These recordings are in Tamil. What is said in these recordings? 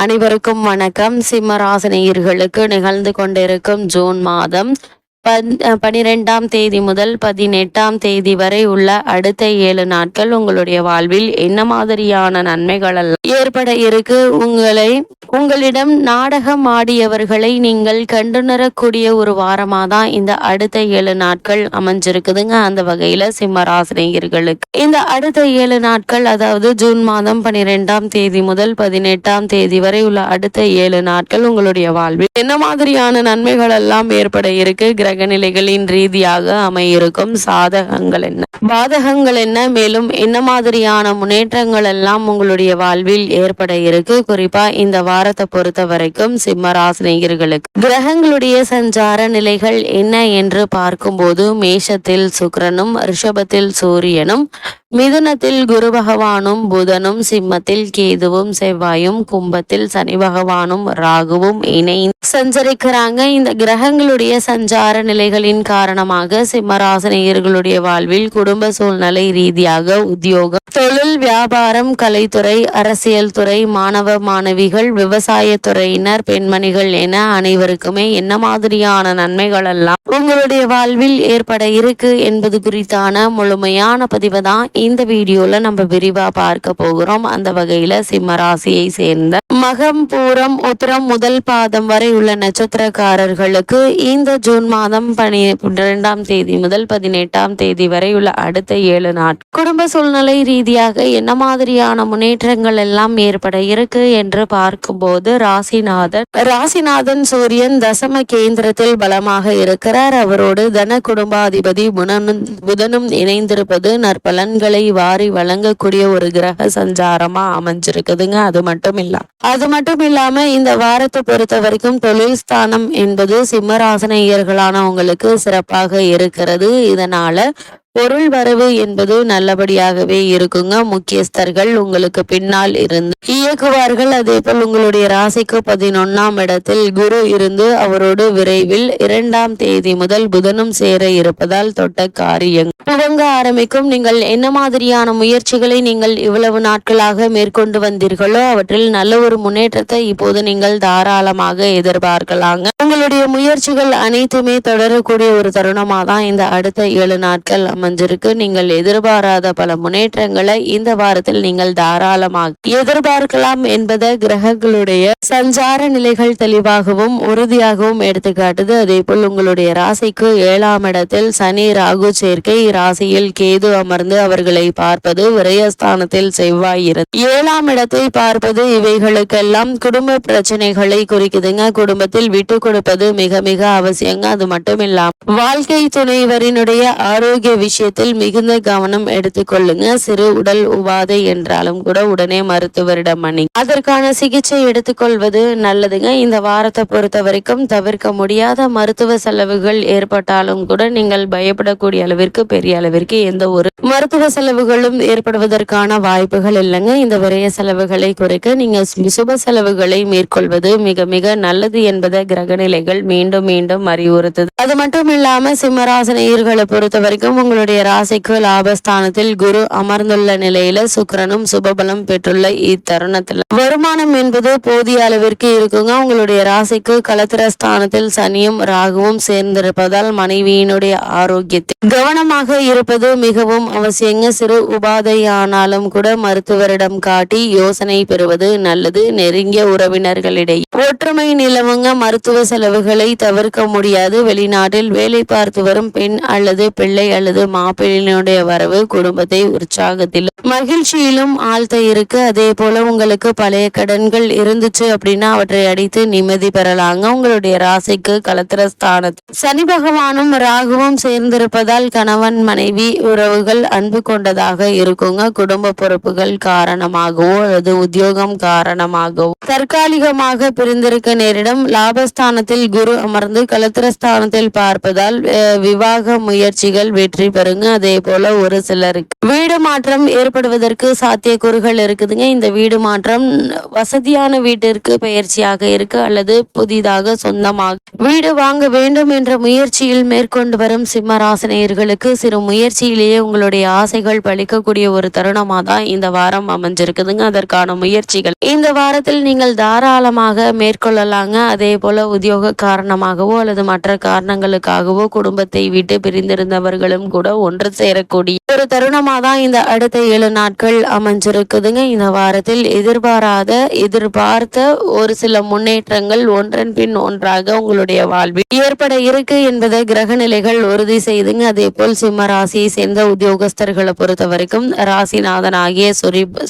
அனைவருக்கும் வணக்கம். சிம்ம ராசினியர்களுக்கு நிகழ்ந்து கொண்டிருக்கும் ஜூன் மாதம் 12ஆம் தேதி முதல் 18ஆம் தேதி வரை உள்ள அடுத்த 7 நாட்கள் உங்களுடைய வாழ்வில் என்ன மாதிரியான நன்மைகள் ஏற்பட இருக்கு? உங்களிடம் நாடகம் ஆடியவர்களை நீங்கள் கண்டுணரக்கூடிய ஒரு வாரமா தான் இந்த அடுத்த 7 நாட்கள் அமைஞ்சிருக்குதுங்க. அந்த வகையில சிம்ம ராசினியர்களுக்கு இந்த அடுத்த 7 நாட்கள், அதாவது ஜூன் மாதம் 12ஆம் தேதி முதல் 18ஆம் தேதி வரை உள்ள அடுத்த 7 நாட்கள் உங்களுடைய வாழ்வில் என்ன மாதிரியான நன்மைகள் எல்லாம் ஏற்பட இருக்கு? கிரகநிலைகளின் ரீதியாக அமையிருக்கும் சாதகங்கள் என்ன, பாதகங்கள் என்ன, மேலும் என்ன மாதிரியான முன்னேற்றங்கள் எல்லாம் உங்களுடைய வாழ்வில் ஏற்பட இருக்கு? குறிப்பா இந்த வாரத்தை பொறுத்த வரைக்கும் சிம்ம ராசினியர்களுக்கு கிரகங்களுடைய சஞ்சார நிலைகள் என்ன என்று பார்க்கும்போது, மேஷத்தில் சுக்கிரனும், ரிஷபத்தில் சூரியனும், மிதுனத்தில் குரு பகவானும், புதனும், சிம்மத்தில் கேதுவும் செவ்வாயும், கும்பத்தில் சனி பகவானும் ராகுவும் இணைந்து சஞ்சரிக்கிறாங்க. இந்த கிரகங்களுடைய சஞ்சார நிலைகளின் காரணமாக சிம்மராசினியர்களுடைய வாழ்வில் குடும்ப சூழ்நிலை ரீதியாக உத்தியோகம், தொழில், வியாபாரம், கலைத்துறை, அரசியல் துறை, மாணவ மாணவிகள், விவசாய துறையினர், பெண்மணிகள் என அனைவருக்குமே என்ன மாதிரியான நன்மைகள் எல்லாம் உங்களுடைய வாழ்வில் ஏற்பட இருக்கு என்பது குறித்தான முழுமையான பதிவு தான் இந்த வீடியோல நம்ம விரிவா பார்க்க போகிறோம். அந்த வகையில சிம்ம ராசியை சேர்ந்த மகம், பூரம், உத்திரம் முதல் பாதம் வரை உள்ள நட்சத்திரக்காரர்களுக்கு இந்த ஜூன் மாதம் 12ஆம் தேதி முதல் 18ஆம் தேதி வரை உள்ள அடுத்த 7 நாட்கள் குடும்ப சூழ்நிலை ரீதியாக என்ன மாதிரியான முன்னேற்றங்கள் எல்லாம் ஏற்பட இருக்கு என்று பார்க்கும்போது, ராசிநாதன் சூரியன் தசம கேந்திரத்தில் பலமாக இருக்கிறார். அவரோடு தன குடும்பாதிபதி புதனும் இணைந்திருப்பது நற்பலன்களை வாரி வழங்கக்கூடிய ஒரு கிரக சஞ்சாரமா அமைஞ்சிருக்குதுங்க. அது மட்டும் இல்லாம இந்த வாரத்தை பொறுத்த வரைக்கும் தொழில் ஸ்தானம் என்பது சிம்மராசினியர்களான உங்களுக்கு சிறப்பாக இருக்கிறது. இதனால பொருள் வரவு என்பது நல்லபடியாகவே இருக்குங்க. முக்கியஸ்தர்கள் உங்களுக்கு பின்னால் இருந்து இயக்குவார்கள். அதே போல் உங்களுடைய ராசிக்கு 11ஆம் இடத்தில் குரு இருந்து அவரோடு விரைவில் 2ஆம் தேதி முதல் புதனும் சேர இருப்பதால் தொட்ட காரியங்கள் துவங்க ஆரம்பிக்கும். நீங்கள் என்ன மாதிரியான முயற்சிகளை நீங்கள் இவ்வளவு நாட்களாக மேற்கொண்டு வந்தீர்களோ அவற்றில் நல்ல ஒரு முன்னேற்றத்தை இப்போது நீங்கள் தாராளமாக எதிர்பார்க்கலாங்க. உங்களுடைய முயற்சிகள் அனைத்துமே தொடரக்கூடிய ஒரு தருணமா தான் இந்த அடுத்த 7 நாட்கள் அமைஞ்சிருக்கு. நீங்கள் எதிர்பாராத பல முன்னேற்றங்களை இந்த வாரத்தில் நீங்கள் தாராளமாக எதிர்பார்க்கலாம் என்பதை கிரகங்களுடைய சஞ்சார நிலைகள் தெளிவாகவும் உறுதியாகவும் எடுத்துக்காட்டுது. அதே போல் உங்களுடைய ராசிக்கு 7ஆம் இடத்தில் சனி ராகு சேர்க்கை, ராசியில் கேது அமர்ந்து அவர்களை பார்ப்பது, விரயஸ்தானத்தில் செவ்வாய் இருந்து 7ஆம் இடத்தை பார்ப்பது, இவைகளுக்கெல்லாம் குடும்ப பிரச்சனைகளை குறிக்குதுங்க. குடும்பத்தில் விட்டு கொடுப்பது மிக மிக அவசியங்க. அது மட்டும் இல்லாம வாழ்க்கை துணைவரினுடைய ஆரோக்கிய விஷயத்தில் மிகுந்த கவனம் எடுத்துக்கொள்ளுங்க. சிறு உடல் உபாதை என்றாலும் கூட உடனே மருத்துவரிடம் அணி அதற்கான சிகிச்சை எடுத்துக்கொள்வது நல்லதுங்க. இந்த வாரத்தை பொறுத்த வரைக்கும் தவிர்க்க முடியாத மருத்துவ செலவுகள் ஏற்பட்டாலும் கூட நீங்கள் பயப்படக்கூடிய அளவிற்கு பெரிய அளவிற்கு எந்த ஒரு மருத்துவ செலவுகளும் ஏற்படுவதற்கான வாய்ப்புகள் இல்லைங்க. இந்த விரைய செலவுகளை குறைக்க நீங்க சுப செலவுகளை மேற்கொள்வது மிக மிக நல்லது என்பதை கிரகநிலைகள் மீண்டும் மீண்டும் அறிவுறுத்துது. அது மட்டும் இல்லாம சிம்மராசினியர்களை பொறுத்த வரைக்கும் உங்களுடைய ராசிக்கு லாபஸ்தானத்தில் குரு அமர்ந்துள்ள நிலையில சுக்கிரனும் சுபபலம் பெற்றுள்ள இத்தருணத்துல வருமானம் என்பது போதிய அளவிற்கு இருக்குங்க. உங்களுடைய ராசிக்கு களத்திரஸ்தானத்தில் சனியும் ராகுவும் சேர்ந்திருப்பதால் மனைவியினுடைய ஆரோக்கியத்தில் கவனமாக இருப்பது மிகவும் அவசியங்க. சிறு உபாதையானாலும் கூட மருத்துவரிடம் காட்டி யோசனை பெறுவது நல்லது. நெருங்கிய உறவினர்களிடையே ஒற்றுமை நிலவுங்க. மருத்துவ செலவுகளை தவிர்க்க முடியாது. வெளிநாட்டில் வேலை பார்த்து வரும் பெண் அல்லது பிள்ளை அல்லது மாப்பிள்ளையினுடைய வரவு குடும்பத்தை உற்சாகத்திலும் மகிழ்ச்சியிலும் ஆழ்த்த இருக்கு. அதே போல உங்களுக்கு பழைய கடன்கள் இருந்துச்சு அப்படின்னா அவற்றை அடித்து நிம்மதி பெறலாங்க. உங்களுடைய ராசிக்கு களத்திரஸ்தானத்தில் சனி பகவானும் ராகுவும் சேர்ந்திருப்பதால் கணவன் மனைவி உறவுகள் அன்பு கொண்டதாக இருக்குங்க. குடும்ப பொறுப்புகள் காரணமாகவோ அல்லது உத்தியோகம் காரணமாகவோ தற்காலிகமாக பிரிந்திருக்க நேரிடம். லாபஸ்தானத்தில் ஸ்தானத்தில் குரு அமர்ந்து கலத்திரஸ்தானத்தில் பார்ப்பதால் விவாக முயற்சிகள் வெற்றி பெறுங்க. அதே போல ஒரு சிலருக்கு வீடு மாற்றம் ஏற்படுவதற்கு சாத்தியக்கூறுகள் இருக்குதுங்க. இந்த வீடு மாற்றம் வசதியான வீட்டிற்கு பயிற்சியாக இருக்கு அல்லது புதிதாக சொந்தமாக வீடு வாங்க வேண்டும் என்ற முயற்சியில் மேற்கொண்டு வரும் சிம்ம ராசினியர்களுக்கு சிறு முயற்சியிலேயே உங்களுடைய ஆசைகள் பலிக்கக்கூடிய ஒரு தருணமா தான் இந்த வாரம் அமைஞ்சிருக்குதுங்க. அதற்கான முயற்சிகள் இந்த வாரத்தில் நீங்கள் தாராளமாக மேற்கொள்ளலாங்க. அதே போல உத்தியோக காரணமாகவோ அல்லது மற்ற காரணங்களுக்காகவோ குடும்பத்தை விட்டு பிரிந்திருந்தவர்களும் கூட ஒன்று சேரக்கூடிய ஒரு தருணமா தான் இந்த அடுத்த 7 நாட்கள் அமைஞ்சிருக்குதுங்க. இந்த வாரத்தில் எதிர்பார்த்த ஒரு சில முன்னேற்றங்கள் ஒன்றன் பின் ஒன்றாக உங்களுடைய வாழ்வில் ஏற்பட இருக்கு என்பதை கிரக நிலைகள் உறுதி செய்துங்க. அதே போல் சிம்ம ராசியை சேர்ந்த உத்தியோகஸ்தர்களை பொறுத்த வரைக்கும் ராசிநாதன் ஆகிய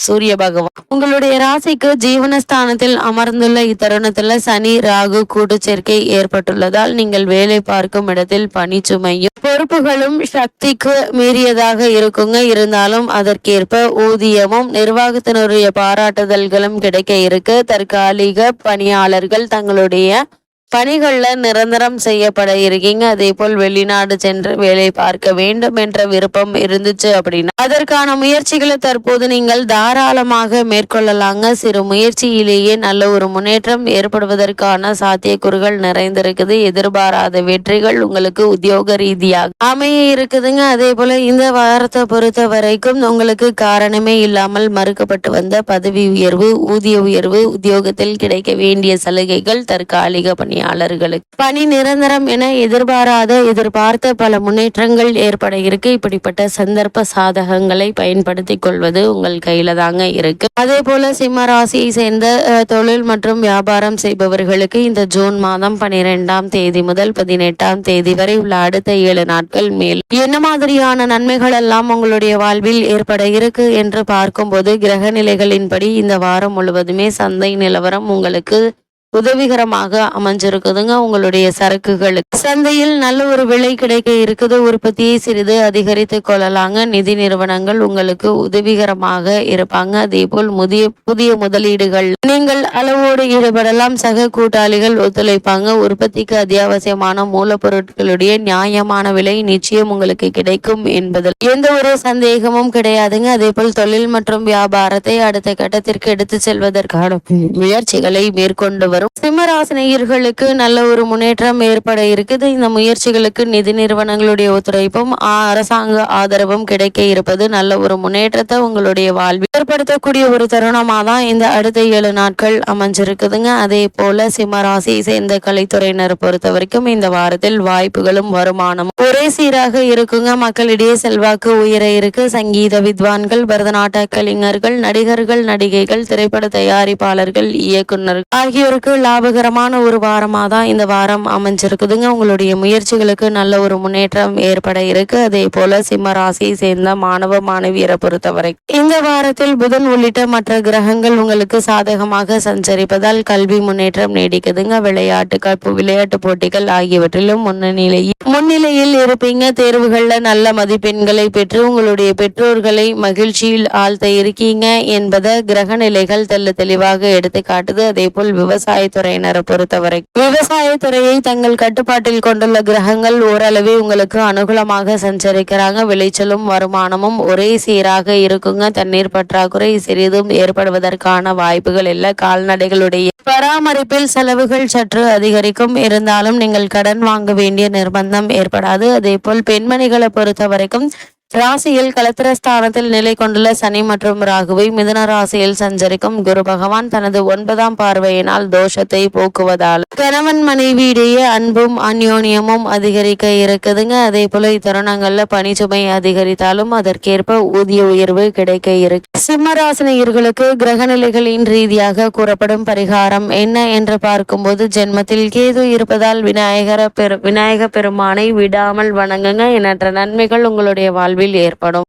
சூரிய பகவான் உங்களுடைய ராசிக்கு ஜீவனஸ்தானத்தில் அமர்ந்துள்ள இத்தருணத்துல சனி ராகு கூட்டு சேர்க்கை ஏற்பட்டுள்ளதால் நீங்கள் வேலை பார்க்கும் இடத்தில் பணி சுமையும் பொறுப்புகளும் சக்திக்கு மீறியதாக இருக்குங்க. இருந்தாலும் அதற்கேற்ப ஊதியமும் நிர்வாகத்தினுடைய பாராட்டுதல்களும் கிடைக்க இருக்கு. தற்காலிக பணியாளர்கள் தங்களுடைய பணிகள்ல நிரந்தரம் செய்யப்பட இருக்கீங்க. அதே போல் வெளிநாடு சென்று வேலை பார்க்க வேண்டும் என்ற விருப்பம் இருந்துச்சு அப்படின்னா அதற்கான முயற்சிகளை தற்போது நீங்கள் தாராளமாக மேற்கொள்ளலாங்க. சிறு முயற்சியிலேயே நல்ல ஒரு முன்னேற்றம் ஏற்படுவதற்கான சாத்தியக்கூறுகள் நிறைந்திருக்குது. எதிர்பாராத வெற்றிகள் உங்களுக்கு உத்தியோக ரீதியாக அமைய இருக்குதுங்க. அதே போல இந்த வாரத்தை பொறுத்த வரைக்கும் உங்களுக்கு காரணமே இல்லாமல் மறுக்கப்பட்டு வந்த பதவி உயர்வு, ஊதிய உயர்வு, உத்தியோகத்தில் கிடைக்க வேண்டிய சலுகைகள், தற்காலிக பணி நிரந்தரம் என எதிர்பார்த்த பல முன்னேற்றங்கள் ஏற்பட இருக்கு. இப்படிப்பட்ட சந்தர்ப்ப சாதகங்களை பயன்படுத்திக் கொள்வது உங்கள் கையில தாங்க இருக்கு. அதே போல சிம்ம ராசியை சேர்ந்த தொழில் மற்றும் வியாபாரம் செய்பவர்களுக்கு இந்த ஜூன் மாதம் 12ஆம் தேதி முதல் 18ஆம் தேதி வரை உள்ள அடுத்த 7 நாட்கள் மேல் என்ன மாதிரியான நன்மைகள் எல்லாம் உங்களுடைய வாழ்வில் ஏற்பட இருக்கு என்று பார்க்கும்போது கிரக நிலைகளின்படி இந்த வாரம் முழுவதுமே சந்தை நிலவரம் உங்களுக்கு உதவிகரமாக அமைஞ்சிருக்குதுங்க. உங்களுடைய சரக்குகளுக்கு சந்தையில் நல்ல ஒரு விலை கிடைக்க இருக்குது. உற்பத்தியை சிறிது அதிகரித்து கொள்ளலாங்க. நிதி நிறுவனங்கள் உங்களுக்கு உதவிகரமாக இருப்பாங்க. அதே போல் புதிய முதலீடுகள் நீங்கள் அளவோடு ஈடுபடலாம். சக கூட்டாளிகள் ஒத்துழைப்பாங்க. உற்பத்திக்கு அத்தியாவசியமான மூலப்பொருட்களுடைய நியாயமான விலை நிச்சயம் உங்களுக்கு கிடைக்கும் என்பதில் எந்த ஒரு சந்தேகமும் கிடையாதுங்க. அதே போல் தொழில் மற்றும் வியாபாரத்தை அடுத்த கட்டத்திற்கு எடுத்து செல்வதற்கான முயற்சிகளை மேற்கொண்டு வரும் சிம்மராசினியர்களுக்கு நல்ல ஒரு முன்னேற்றம் ஏற்பட இருக்குது. இந்த முயற்சிகளுக்கு நிதி நிறுவனங்களுடைய ஒத்துழைப்பும் அரசாங்க ஆதரவும் கிடைக்க இருப்பது நல்ல ஒரு முன்னேற்றத்தை உங்களுடைய வாழ்வில் ஏற்படுத்தக்கூடிய ஒரு தருணமா தான் இந்த அடுத்த 7 நாட்கள் அமைஞ்சிருக்குதுங்க. அதே போல சிம்மராசியை சேர்ந்த கலைத்துறையினர் பொறுத்த வரைக்கும் இந்த வாரத்தில் வாய்ப்புகளும் வருமானமும் ஒரே சீராக இருக்குங்க. மக்களிடையே செல்வாக்கு உயர இருக்கு. சங்கீத வித்வான்கள், பரதநாட்டிய கலைஞர்கள், நடிகர்கள், நடிகைகள், திரைப்பட தயாரிப்பாளர்கள், இயக்குநர்கள் ஆகியோருக்கு லாபகரமான ஒரு வாரமா தான் இந்த வாரம் அமைஞ்சிருக்குதுங்க. உங்களுடைய முயற்சிகளுக்கு நல்ல ஒரு முன்னேற்றம் ஏற்பட இருக்கு. அதே போல சிம்ம ராசியை சேர்ந்த மாணவ மாணவியரை பொறுத்தவரை இந்த வாரத்தில் புதன் உள்ளிட்ட மற்ற கிரகங்கள் உங்களுக்கு சாதகமாக சஞ்சரிப்பதால் கல்வி முன்னேற்றம் நீடிக்குதுங்க. விளையாட்டு போட்டிகள் ஆகியவற்றிலும் முன்னிலையில் இருப்பீங்க. தேர்வுகள்ல நல்ல மதிப்பெண்களை பெற்று உங்களுடைய பெற்றோர்களை மகிழ்ச்சியில் ஆழ்த்த இருக்கீங்க என்பதை கிரக நிலைகள் தெளிவாக எடுத்து காட்டுது. அதே போல் விவசாயத்துறையினரை பொறுத்தவரை விவசாயத்துறையை தங்கள் கட்டுப்பாட்டில் கொண்டுள்ள கிரகங்கள் ஓரளவே உங்களுக்கு அனுகூலமாக சஞ்சரிக்கிறாங்க. விளைச்சலும் வருமானமும் ஒரே சீராக இருக்குங்க. தண்ணீர் பற்றாக்குறை சிறிதும் ஏற்படுவதற்கான வாய்ப்புகள் இல்லை. கால்நடைகளுடைய பராமரிப்பில் செலவுகள் சற்று அதிகரிக்கும். இருந்தாலும் நீங்கள் கடன் வாங்க வேண்டிய நிர்பந்தம் ஏற்படாது. அதே போல் பெண்மணிகளை பொறுத்த வரைக்கும் ராசியில் கலத்திரஸ்தானத்தில் நிலை கொண்டுள்ள சனி மற்றும் ராகுவை மிதுன ராசியில் சஞ்சரிக்கும் குரு பகவான் தனது 9ஆம் பார்வையினால் தோஷத்தை போக்குவதால் கணவன் மனைவியிடையே அன்பும் அந்யோன்யமும் அதிகரிக்க இருக்குதுங்க. அதே போல இத்தருணங்கள்ல பணிச்சுமை அதிகரித்தாலும் அதற்கேற்ப ஊதிய உயர்வு கிடைக்க இருக்கு. சிம்மராசினியர்களுக்கு கிரக நிலைகளின் ரீதியாக கூறப்படும் பரிகாரம் என்ன என்று பார்க்கும்போது ஜென்மத்தில் கேது இருப்பதால் விநாயக பெருமானை விடாமல் வணங்குங்க. எண்ணற்ற நன்மைகள் உங்களுடைய வாழ்வில் ஏற்படும்.